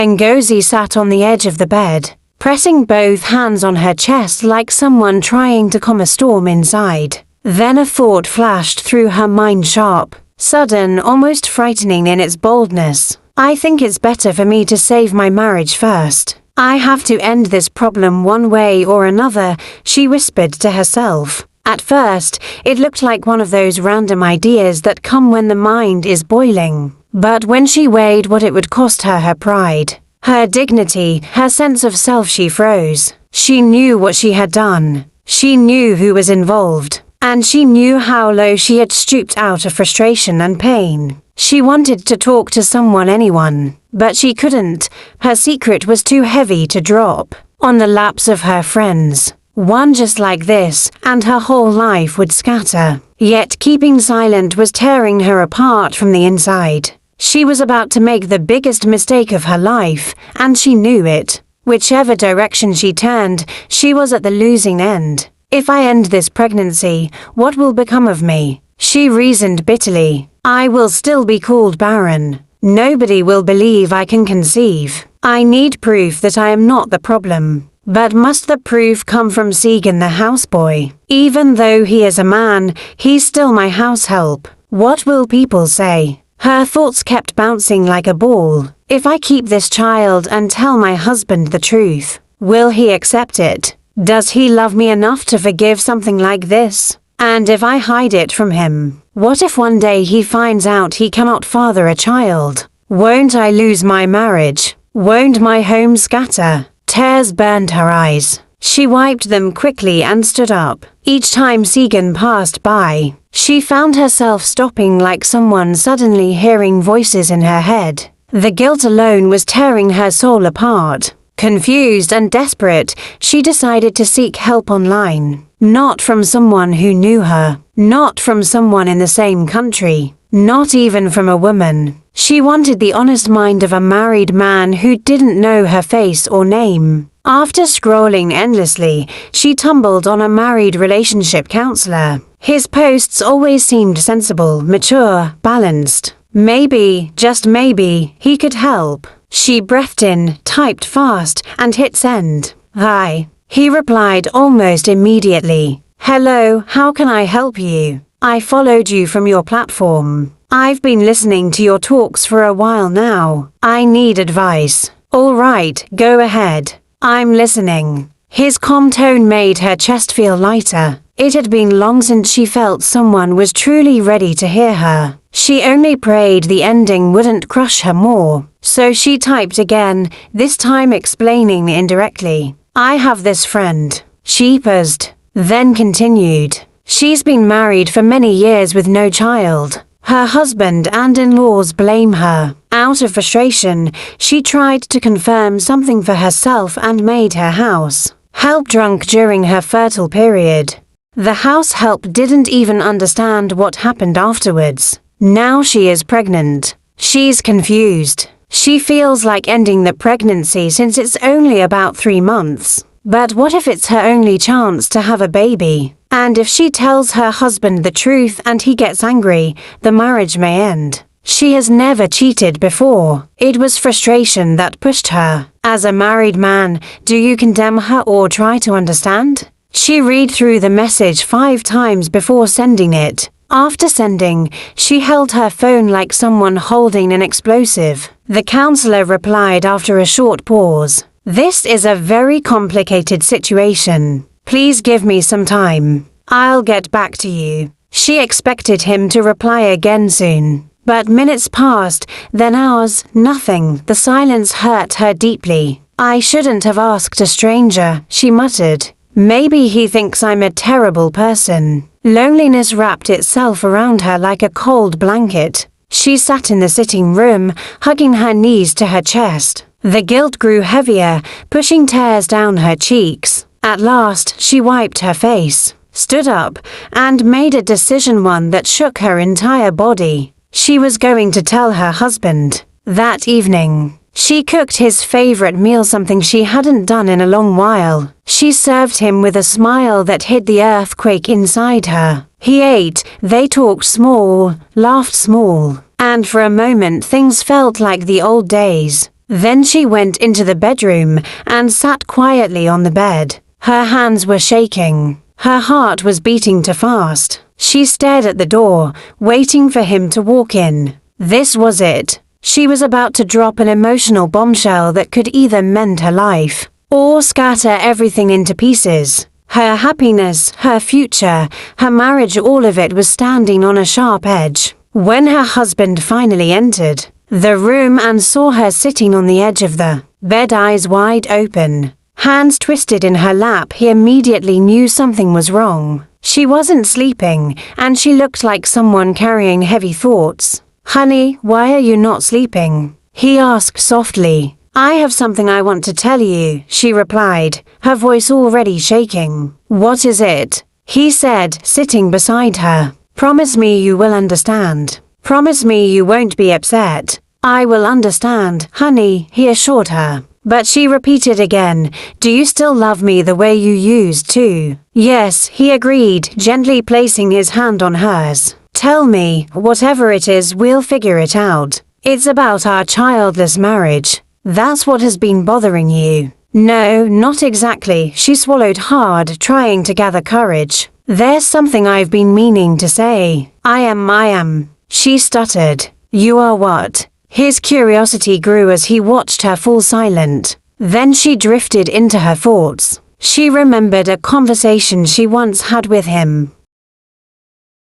Ngozi sat on the edge of the bed, pressing both hands on her chest like someone trying to calm a storm inside. Then a thought flashed through her mind, sharp, sudden, almost frightening in its boldness. I think it's better for me to save my marriage first. I have to end this problem one way or another, she whispered to herself. At first, it looked like one of those random ideas that come when the mind is boiling. But when she weighed what it would cost her, her pride, her dignity, her sense of self, she froze. She knew what she had done. She knew who was involved. And she knew how low she had stooped out of frustration and pain. She wanted to talk to someone, anyone, but she couldn't. Her secret was too heavy to drop on the laps of her friends. One just like this, and her whole life would scatter. Yet keeping silent was tearing her apart from the inside. She was about to make the biggest mistake of her life, and she knew it. Whichever direction she turned, she was at the losing end. If I end this pregnancy, what will become of me? She reasoned bitterly. I will still be called barren. Nobody will believe I can conceive. I need proof that I am not the problem. But must the proof come from Segan the houseboy? Even though he is a man, he's still my house help. What will people say? Her thoughts kept bouncing like a ball. If I keep this child and tell my husband the truth, will he accept it? Does he love me enough to forgive something like this? And if I hide it from him, what if one day he finds out he cannot father a child? Won't I lose my marriage? Won't my home scatter? Tears burned her eyes. She wiped them quickly and stood up. Each time Segan passed by, she found herself stopping like someone suddenly hearing voices in her head. The guilt alone was tearing her soul apart. Confused and desperate, she decided to seek help online. Not from someone who knew her. Not from someone in the same country. Not even from a woman. She wanted the honest mind of a married man who didn't know her face or name. After scrolling endlessly, she tumbled on a married relationship counselor. His posts always seemed sensible, mature, balanced. Maybe, just maybe, he could help. She breathed in, typed fast, and hit send. Hi. He replied almost immediately. Hello, how can I help you? I followed you from your platform. I've been listening to your talks for a while now. I need advice. All right, go ahead. I'm listening. His calm tone made her chest feel lighter. It had been long since she felt someone was truly ready to hear her. She only prayed the ending wouldn't crush her more. So she typed again, this time explaining indirectly. I have this friend. She paused, then continued. She's been married for many years with no child. Her husband and in-laws blame her. Out of frustration, she tried to confirm something for herself and made her house help drunk during her fertile period. The house help didn't even understand what happened afterwards. Now she is pregnant. She's confused. She feels like ending the pregnancy since it's only about 3 months. But what if it's her only chance to have a baby? And if she tells her husband the truth and he gets angry, the marriage may end. She has never cheated before. It was frustration that pushed her. As a married man, do you condemn her or try to understand? She read through the message 5 times before sending it. After sending, she held her phone like someone holding an explosive. The counselor replied after a short pause. This is a very complicated situation. Please give me some time. I'll get back to you. She expected him to reply again soon. But minutes passed, then hours, nothing. The silence hurt her deeply. I shouldn't have asked a stranger, she muttered. Maybe he thinks I'm a terrible person. Loneliness wrapped itself around her like a cold blanket. She sat in the sitting room, hugging her knees to her chest. The guilt grew heavier, pushing tears down her cheeks. At last, she wiped her face, stood up, and made a decision, one that shook her entire body. She was going to tell her husband. That evening, she cooked his favorite meal, something she hadn't done in a long while. She served him with a smile that hid the earthquake inside her. He ate, they talked small, laughed small, and for a moment things felt like the old days. Then she went into the bedroom and sat quietly on the bed. Her hands were shaking. Her heart was beating too fast. She stared at the door, waiting for him to walk in. This was it. She was about to drop an emotional bombshell that could either mend her life or scatter everything into pieces. Her happiness, her future, her marriage, all of it was standing on a sharp edge. When her husband finally entered the room and saw her sitting on the edge of the bed, eyes wide open, hands twisted in her lap, he immediately knew something was wrong. She wasn't sleeping, and she looked like someone carrying heavy thoughts. "Honey, why are you not sleeping?" he asked softly. "I have something I want to tell you," she replied, her voice already shaking. "What is it?" he said, sitting beside her. "Promise me you will understand. Promise me you won't be upset." "I will understand, honey," he assured her. But she repeated again, "Do you still love me the way you used to?" "Yes," he agreed, gently placing his hand on hers. "Tell me, whatever it is, we'll figure it out. It's about our childless marriage. That's what has been bothering you." "No, not exactly," she swallowed hard, trying to gather courage. "There's something I've been meaning to say. I am, she stuttered. "You are what?" His curiosity grew as he watched her fall silent. Then she drifted into her thoughts. She remembered a conversation she once had with him.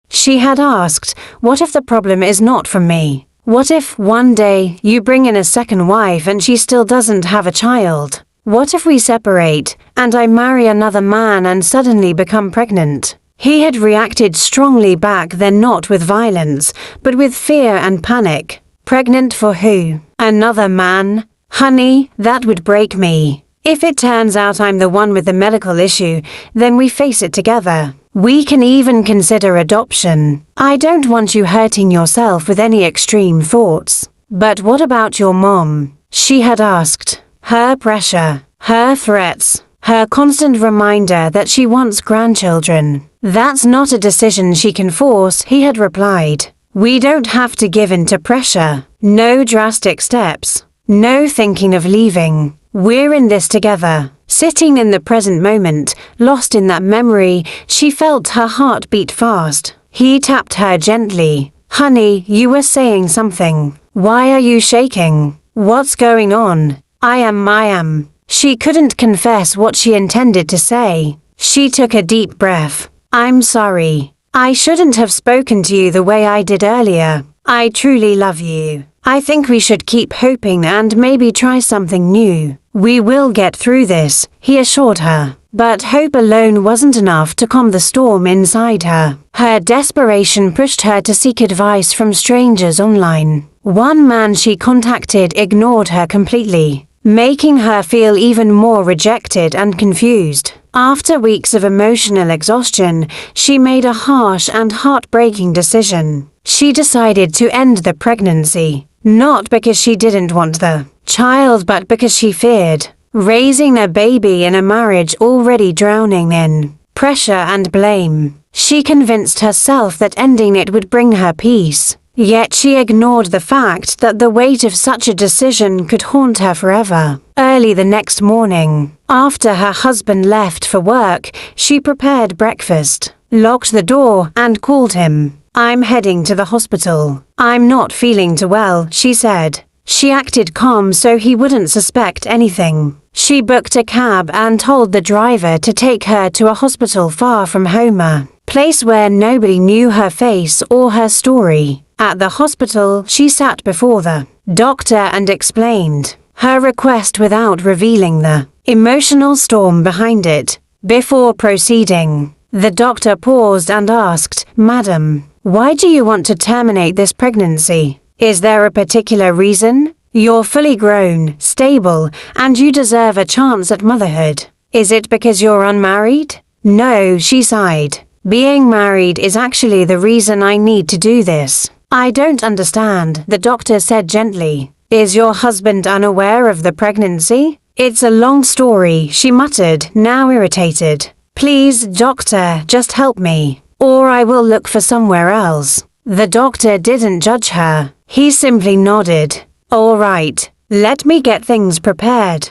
She had asked, "What if the problem is not from me? What if, one day, you bring in a second wife and she still doesn't have a child? What if we separate, and I marry another man and suddenly become pregnant?" He had reacted strongly back then, not with violence, but with fear and panic. "Pregnant for who? Another man? Honey, that would break me. If it turns out I'm the one with the medical issue, then we face it together. We can even consider adoption. I don't want you hurting yourself with any extreme thoughts." "But what about your mom?" she had asked. Her pressure, her threats, her constant reminder that she wants grandchildren. "That's not a decision she can force," he had replied. "We don't have to give in to pressure. No drastic steps. No thinking of leaving. We're in this together." Sitting in the present moment, lost in that memory, she felt her heart beat fast. He tapped her gently. "Honey, you were saying something. Why are you shaking? What's going on?" I am. She couldn't confess what she intended to say. She took a deep breath. "I'm sorry. I shouldn't have spoken to you the way I did earlier. I truly love you. I think we should keep hoping and maybe try something new. We will get through this," he assured her. But hope alone wasn't enough to calm the storm inside her. Her desperation pushed her to seek advice from strangers online. One man she contacted ignored her completely, making her feel even more rejected and confused. After weeks of emotional exhaustion, she made a harsh and heartbreaking decision. She decided to end the pregnancy, not because she didn't want the child but because she feared raising a baby in a marriage already drowning in pressure and blame. She convinced herself that ending it would bring her peace. Yet she ignored the fact that the weight of such a decision could haunt her forever. Early the next morning, after her husband left for work, she prepared breakfast, locked the door, and called him. "I'm heading to the hospital. I'm not feeling too well," she said. She acted calm so he wouldn't suspect anything. She booked a cab and told the driver to take her to a hospital far from home, a place where nobody knew her face or her story. At the hospital, she sat before the doctor and explained her request without revealing the emotional storm behind it. Before proceeding, the doctor paused and asked, "Madam, why do you want to terminate this pregnancy? Is there a particular reason? You're fully grown, stable, and you deserve a chance at motherhood. Is it because you're unmarried?" "No," she sighed. "Being married is actually the reason I need to do this." "I don't understand," the doctor said gently. "Is your husband unaware of the pregnancy?" "It's a long story," she muttered, now irritated. "Please, doctor, just help me, or I will look for somewhere else." The doctor didn't judge her. He simply nodded. "All right, Let me get things prepared."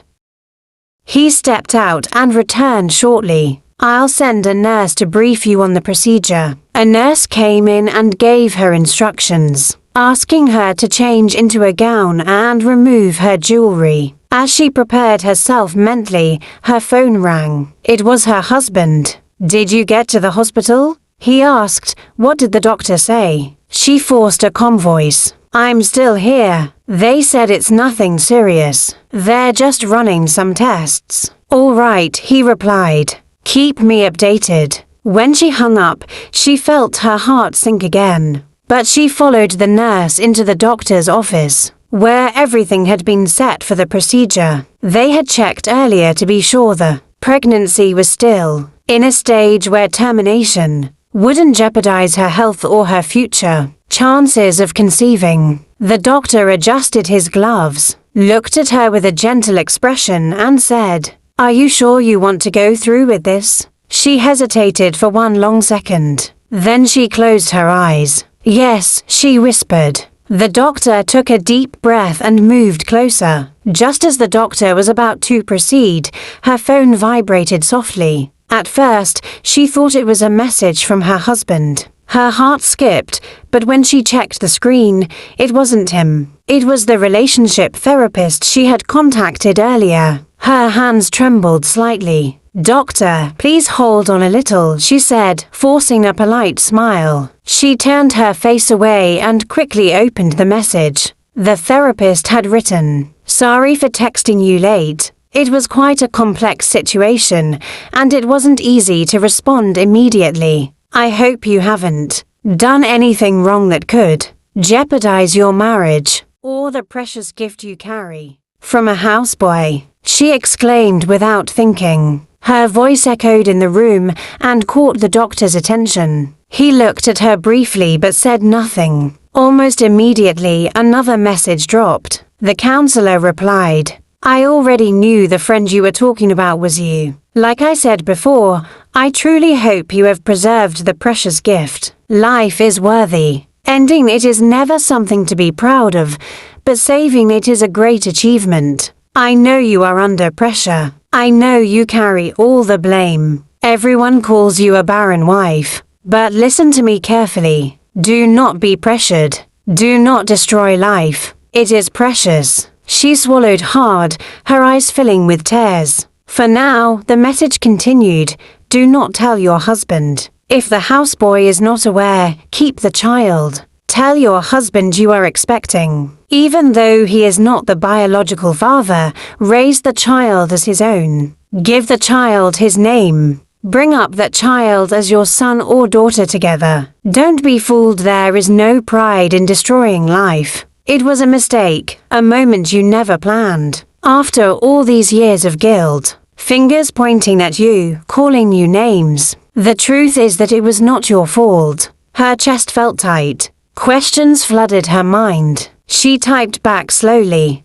He stepped out and returned shortly. "I'll send a nurse to brief you on the procedure." A nurse came in and gave her instructions, asking her to change into a gown and remove her jewelry. As she prepared herself mentally, her phone rang. It was her husband. "Did you get to the hospital?" he asked. "What did the doctor say?" She forced a calm voice. "I'm still here. They said it's nothing serious. They're just running some tests." "All right," he replied. "Keep me updated." When she hung up, she felt her heart sink again. But she followed the nurse into the doctor's office, where everything had been set for the procedure. They had checked earlier to be sure the pregnancy was still in a stage where termination wouldn't jeopardize her health or her future chances of conceiving. The doctor adjusted his gloves, looked at her with a gentle expression and said, "Are you sure you want to go through with this?" She hesitated for one long second. Then she closed her eyes. "Yes," she whispered. The doctor took a deep breath and moved closer. Just as the doctor was about to proceed, her phone vibrated softly. At first, she thought it was a message from her husband. Her heart skipped, but when she checked the screen, it wasn't him. It was the relationship therapist she had contacted earlier. Her hands trembled slightly. "Doctor, please hold on a little," she said, forcing a polite smile. She turned her face away and quickly opened the message. The therapist had written, "Sorry for texting you late. It was quite a complex situation, and it wasn't easy to respond immediately. I hope you haven't done anything wrong that could jeopardize your marriage or the precious gift you carry." "From a houseboy," she exclaimed without thinking. Her voice echoed in the room and caught the doctor's attention. He looked at her briefly but said nothing. Almost immediately, another message dropped. The counselor replied, "I already knew the friend you were talking about was you. Like I said before, I truly hope you have preserved the precious gift. Life is worthy. Ending it is never something to be proud of, but saving it is a great achievement. I know you are under pressure. I know you carry all the blame. Everyone calls you a barren wife. But listen to me carefully. Do not be pressured. Do not destroy life. It is precious." She swallowed hard, her eyes filling with tears. For now, the message continued, "Do not tell your husband. If the houseboy is not aware, keep the child. Tell your husband you are expecting. Even though he is not the biological father, raise the child as his own. Give the child his name. Bring up that child as your son or daughter together. Don't be fooled, there is no pride in destroying life. It was a mistake, a moment you never planned. After all these years of guilt, fingers pointing at you, calling you names, the truth is that it was not your fault." Her chest felt tight. Questions flooded her mind. She typed back slowly.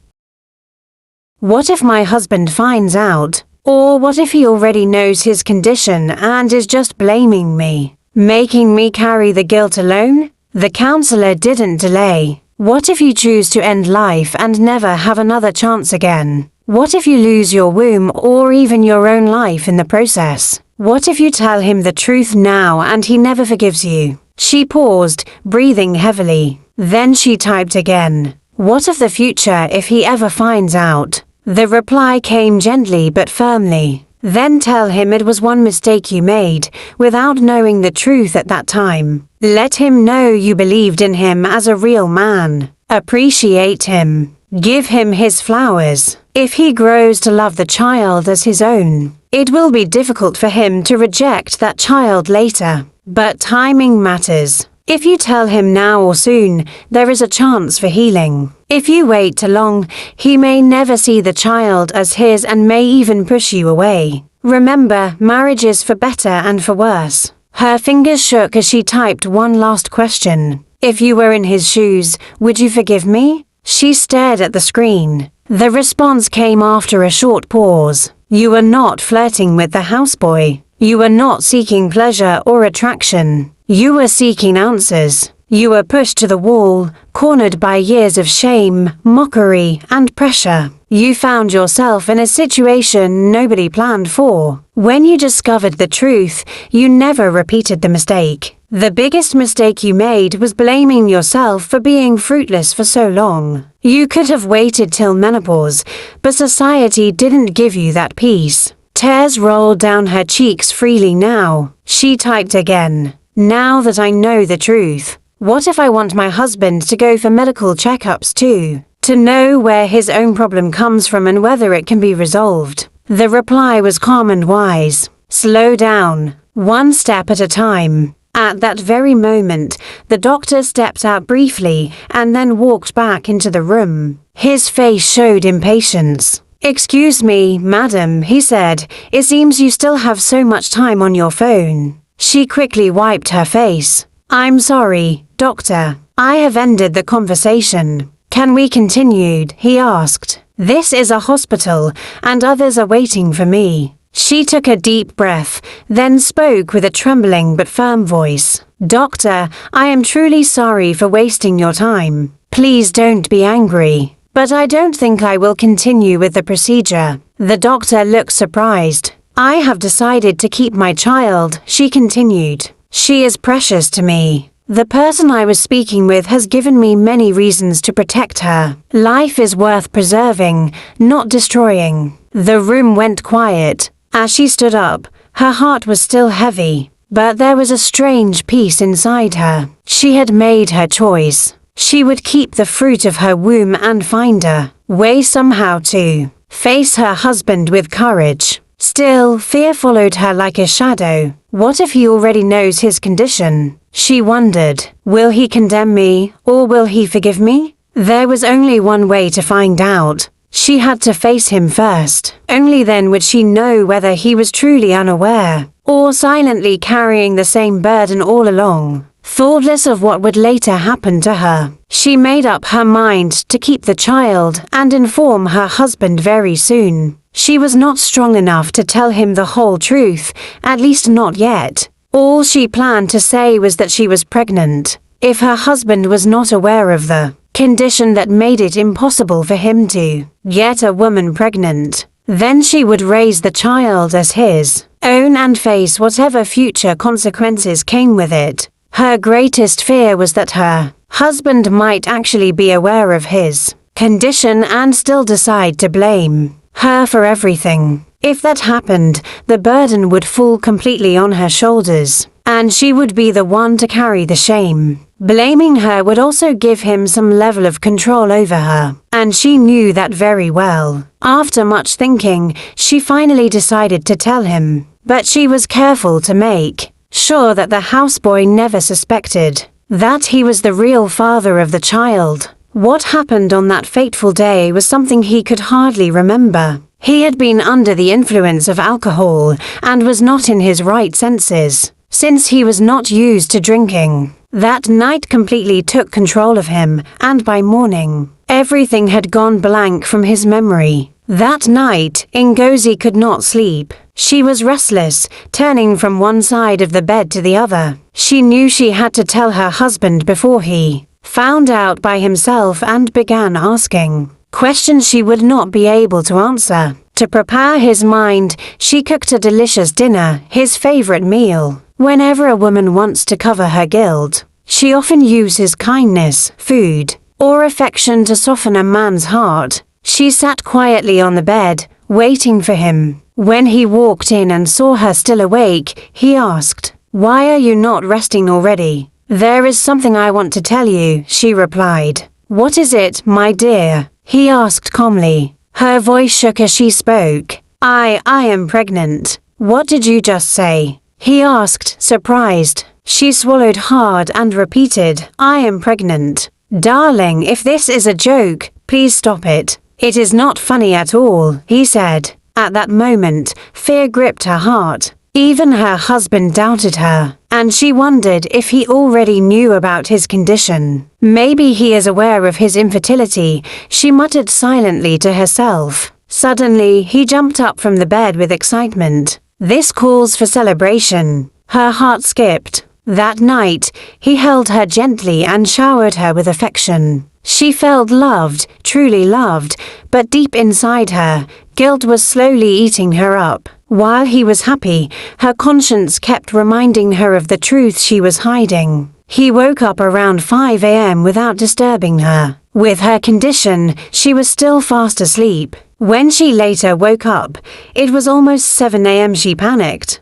"What if my husband finds out? Or what if he already knows his condition and is just blaming me, making me carry the guilt alone?" The counselor didn't delay. "What if you choose to end life and never have another chance again? What if you lose your womb or even your own life in the process? What if you tell him the truth now and he never forgives you?" She paused, breathing heavily. Then she typed again. "What of the future if he ever finds out?" The reply came gently but firmly. "Then tell him it was one mistake you made, without knowing the truth at that time. Let him know you believed in him as a real man. Appreciate him. Give him his flowers. If he grows to love the child as his own, it will be difficult for him to reject that child later. But timing matters. If you tell him now or soon, there is a chance for healing. If you wait too long, he may never see the child as his and may even push you away. Remember, marriage is for better and for worse." Her fingers shook as she typed one last question. "If you were in his shoes, would you forgive me?" She stared at the screen. The response came after a short pause. "You are not flirting with the houseboy. You are not seeking pleasure or attraction. You are seeking answers. You were pushed to the wall, cornered by years of shame, mockery, and pressure. You found yourself in a situation nobody planned for. When you discovered the truth, you never repeated the mistake. The biggest mistake you made was blaming yourself for being fruitless for so long. You could have waited till menopause, but society didn't give you that peace. Tears rolled down her cheeks freely now. She typed again. Now that I know the truth, what if I want my husband to go for medical checkups too? To know where his own problem comes from and whether it can be resolved. The reply was calm and wise. Slow down, one step at a time. At that very moment, the doctor stepped out briefly and then walked back into the room. His face showed impatience. "Excuse me, madam," he said. "It seems you still have so much time on your phone." She quickly wiped her face. "I'm sorry, doctor. I have ended the conversation. Can we continue?" he asked. "This is a hospital, and others are waiting for me." She took a deep breath, then spoke with a trembling but firm voice. "Doctor, I am truly sorry for wasting your time. Please don't be angry. But I don't think I will continue with the procedure." The doctor looked surprised. "I have decided to keep my child," she continued. "She is precious to me. The person I was speaking with has given me many reasons to protect her. Life is worth preserving, not destroying." The room went quiet. As she stood up, her heart was still heavy, but there was a strange peace inside her. She had made her choice. She would keep the fruit of her womb and find a way somehow to face her husband with courage. Still, fear followed her like a shadow. What if he already knows his condition? She wondered, will he condemn me, or will he forgive me? There was only one way to find out. She had to face him first. Only then would she know whether he was truly unaware, or silently carrying the same burden all along. Thoughtless of what would later happen to her, she made up her mind to keep the child and inform her husband very soon. She was not strong enough to tell him the whole truth, at least not yet. All she planned to say was that she was pregnant. If her husband was not aware of the condition that made it impossible for him to get a woman pregnant, then she would raise the child as his own and face whatever future consequences came with it. Her greatest fear was that her husband might actually be aware of his condition and still decide to blame her for everything. If that happened, the burden would fall completely on her shoulders, and she would be the one to carry the shame. Blaming her would also give him some level of control over her, and she knew that very well. After much thinking, she finally decided to tell him, but she was careful to make sure that the houseboy never suspected that he was the real father of the child. What happened on that fateful day was something he could hardly remember. He had been under the influence of alcohol and was not in his right senses, since he was not used to drinking. That night completely took control of him, and by morning, everything had gone blank from his memory. That night, Ngozi could not sleep. She was restless, turning from one side of the bed to the other. She knew she had to tell her husband before he found out by himself and began asking questions she would not be able to answer. To prepare his mind, she cooked a delicious dinner, his favorite meal. Whenever a woman wants to cover her guilt, she often uses kindness, food, or affection to soften a man's heart. She sat quietly on the bed, waiting for him. When he walked in and saw her still awake, he asked, "Why are you not resting already?" "There is something I want to tell you," she replied. "What is it, my dear?" he asked calmly. Her voice shook as she spoke. I am pregnant." "What did you just say?" he asked, surprised. She swallowed hard and repeated, "I am pregnant." "Darling, if this is a joke, please stop it. It is not funny at all," he said. At that moment, fear gripped her heart. Even her husband doubted her, and she wondered if he already knew about his condition. Maybe he is aware of his infertility, she muttered silently to herself. Suddenly, he jumped up from the bed with excitement. "This calls for celebration." Her heart skipped. That night, he held her gently and showered her with affection. She felt loved, truly loved, but deep inside her, guilt was slowly eating her up. While he was happy, her conscience kept reminding her of the truth she was hiding. He woke up around 5 a.m. without disturbing her. With her condition, she was still fast asleep. When she later woke up, it was almost 7 a.m. She panicked.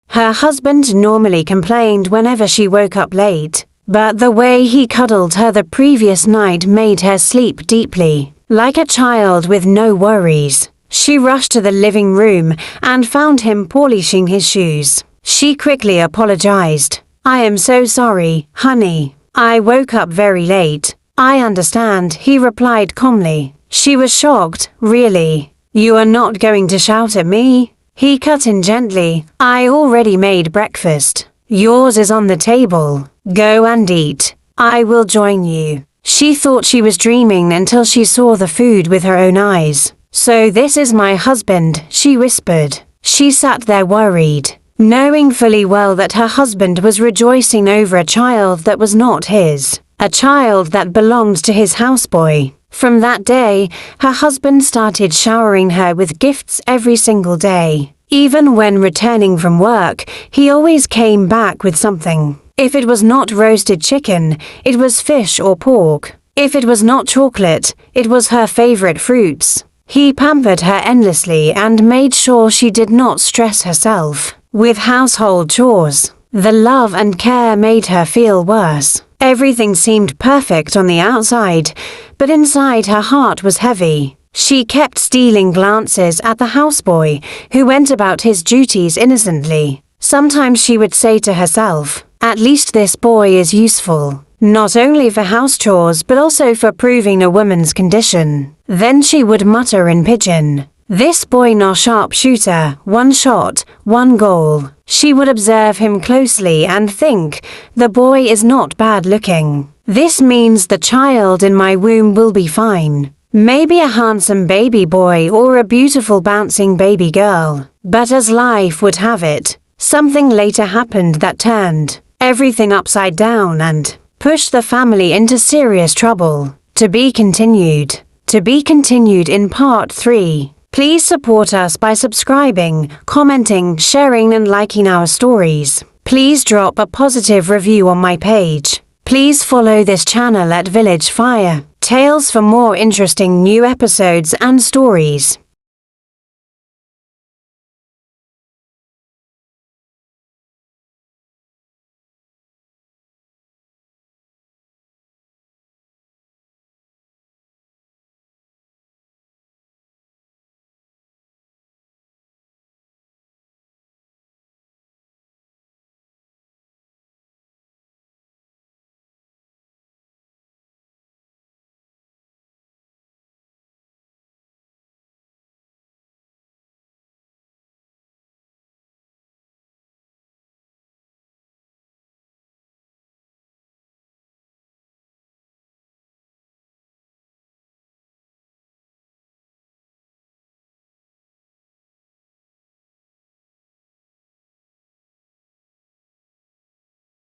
Her husband normally complained whenever she woke up late, but the way he cuddled her the previous night made her sleep deeply, like a child with no worries. She rushed to the living room and found him polishing his shoes. She quickly apologized. "I am so sorry, honey. I woke up very late." "I understand," he replied calmly. She was shocked. "Really? You are not going to shout at me?" He cut in gently. "I already made breakfast. Yours is on the table. Go and eat. I will join you." She thought she was dreaming until she saw the food with her own eyes. "So this is my husband," she whispered. She sat there worried, knowing fully well that her husband was rejoicing over a child that was not his, a child that belonged to his houseboy. From that day, her husband started showering her with gifts every single day. Even when returning from work, he always came back with something. If it was not roasted chicken, it was fish or pork. If it was not chocolate, it was her favorite fruits. He pampered her endlessly and made sure she did not stress herself with household chores. The love and care made her feel worse. Everything seemed perfect on the outside, but inside her heart was heavy. She kept stealing glances at the houseboy, who went about his duties innocently. Sometimes she would say to herself, "At least this boy is useful, not only for house chores but also for proving a woman's condition." Then she would mutter in pidgin, "This boy no sharpshooter, 1 shot, 1 goal." She would observe him closely and think, "The boy is not bad looking. This means the child in my womb will be fine. Maybe a handsome baby boy or a beautiful bouncing baby girl." But as life would have it, something later happened that turned everything upside down and pushed the family into serious trouble. To be continued. To be continued in part 3. Please support us by subscribing, commenting, sharing and liking our stories. Please drop a positive review on my page. Please follow this channel at Village Fire Tales for more interesting new episodes and stories.